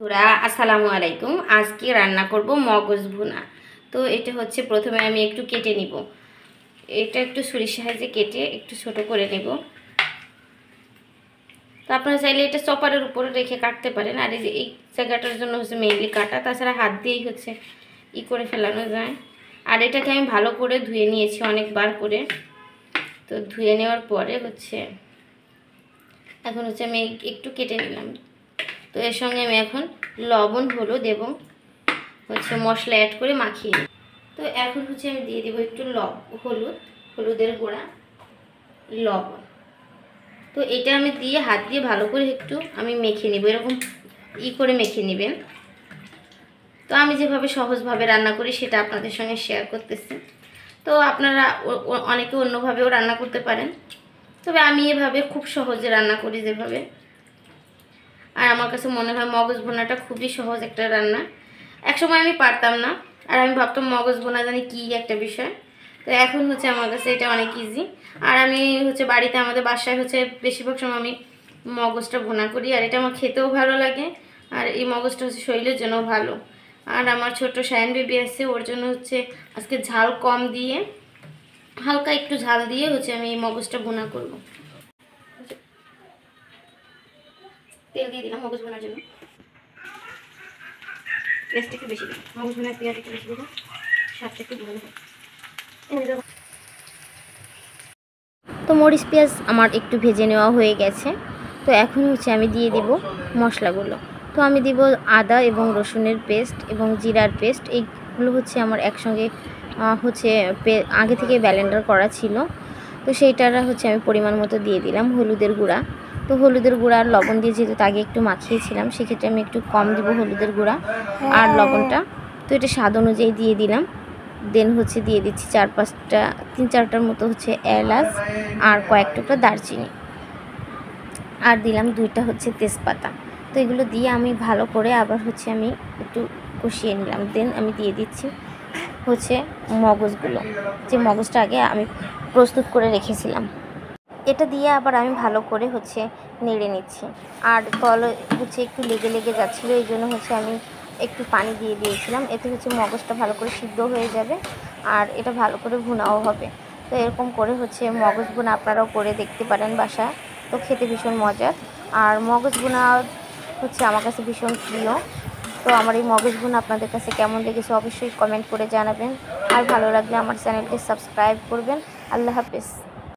বন্ধুরা আসসালামু আলাইকুম। আজকে রান্না করব মগজ ভুনা। তো এটা হচ্ছে প্রথমে আমি একটু কেটে নিব। এটা একটু ছুরির সাহায্যে কেটে একটু ছোট করে নেব। তো আপনারা চাইলে এটা চপারের উপরে রেখে কাটতে পারেন। আর এই জায়গাটার জন্য হচ্ছে মেইনলি কাটা, তাছাড়া হাত দিয়েই হচ্ছে করে ফেলানো যায়। আর এটাকে আমি ভালো করে ধুয়ে নিয়েছি অনেকবার করে। তো ধুয়ে নেওয়ার পরে হচ্ছে এখন হচ্ছে আমি একটু কেটে নিলাম। তো এর সঙ্গে আমি এখন লবণ হলুদ এবং হচ্ছে মশলা অ্যাড করে মাখিয়ে নিই। তো এখন হচ্ছে আমি দিয়ে দেবো একটু হলুদের গুঁড়া, লবণ। তো এটা আমি দিয়ে হাত দিয়ে ভালো করে একটু আমি মেখে নিব, এরকম করে মেখে নেবেন। তো আমি যেভাবে সহজভাবে রান্না করি সেটা আপনাদের সঙ্গে শেয়ার করতেছি। তো আপনারা অনেকে অন্যভাবেও রান্না করতে পারেন, তবে আমি এভাবে খুব সহজে রান্না করি যেভাবে। আর আমার কাছে মনে হয় মগজ ভুনাটা খুবই সহজ একটা রান্না। একসময় আমি পারতাম না, আর আমি ভাবতাম মগজ ভুনা জানি কী একটা বিষয়। তো এখন হচ্ছে আমার কাছে এটা অনেক ইজি। আর আমি হচ্ছে বাড়িতে আমাদের বাসায় হচ্ছে বেশিরভাগ সময় আমি মগজটা ভুনা করি, আর এটা আমার খেতেও ভালো লাগে। আর এই মগজটা হচ্ছে শরীরের জন্য ভালো। আর আমার ছোট শায়ান বেবি আছে, ওর জন্য হচ্ছে আজকে ঝাল কম দিয়ে হালকা একটু ঝাল দিয়ে হচ্ছে আমি এই মগজটা ভুনা করব। তেল দিয়ে দিলাম মগজ ভুনার জন্য। পেঁয়াজটা একটু বেশি দিই, মগজ ভুনার পেঁয়াজ একটু বেশি দেবো, স্বাদটা একটু ভালো হয়। তো মরিচ পেঁয়াজ আমার একটু ভেজে নেওয়া হয়ে গেছে। তো এখন হচ্ছে আমি দিয়ে দিব মশলাগুলো। তো আমি দিব আদা এবং রসুনের পেস্ট এবং জিরার পেস্ট। এইগুলো হচ্ছে আমার একসঙ্গে হচ্ছে আগে থেকে ব্লেন্ডার করা ছিল। তো সেইটারা হচ্ছে আমি পরিমাণ মতো দিয়ে দিলাম। হলুদের গুঁড়া, তো হলুদের গুঁড়া আর লবণ দিয়ে যেহেতু আগে একটু মাখিয়েছিলাম, সেক্ষেত্রে আমি একটু কম দিব হলুদের গুঁড়া আর লবণটা। তো এটা স্বাদ অনুযায়ী দিয়ে দিলাম। দেন হচ্ছে দিয়ে দিচ্ছি 3-4টার মতো হচ্ছে এলাচ আর কয়েক টুকরা দারচিনি, আর দিলাম 2টা হচ্ছে তেজপাতা। তো এগুলো দিয়ে আমি ভালো করে আবার হচ্ছে আমি একটু কষিয়ে নিলাম। দেন আমি দিয়ে দিচ্ছি হচ্ছে মগজগুলো, যে মগজটা আগে আমি প্রস্তুত করে রেখেছিলাম। এটা দিয়ে আবার আমি ভালো করে হচ্ছে নেড়ে নিচ্ছি। আর তলে হচ্ছে একটু লেগে লেগে যাচ্ছিলো, এই জন্য হচ্ছে আমি একটু পানি দিয়ে দিয়েছিলাম। এতে হচ্ছে মগজটা ভালো করে সিদ্ধ হয়ে যাবে আর এটা ভালো করে ভুনাও হবে। তো এরকম করে হচ্ছে মগজ ভুনা আপনারাও করে দেখতে পারেন বাসায়। তো খেতে ভীষণ মজার। আর মগজ ভুনা হচ্ছে আমার কাছে ভীষণ প্রিয়। তো আমার এই মগজ ভুনা আপনাদের কাছে কেমন লেগেছে অবশ্যই কমেন্ট করে জানাবেন। আর ভালো লাগলে আমার চ্যানেলটি সাবস্ক্রাইব করবেন। আল্লাহ হাফেজ।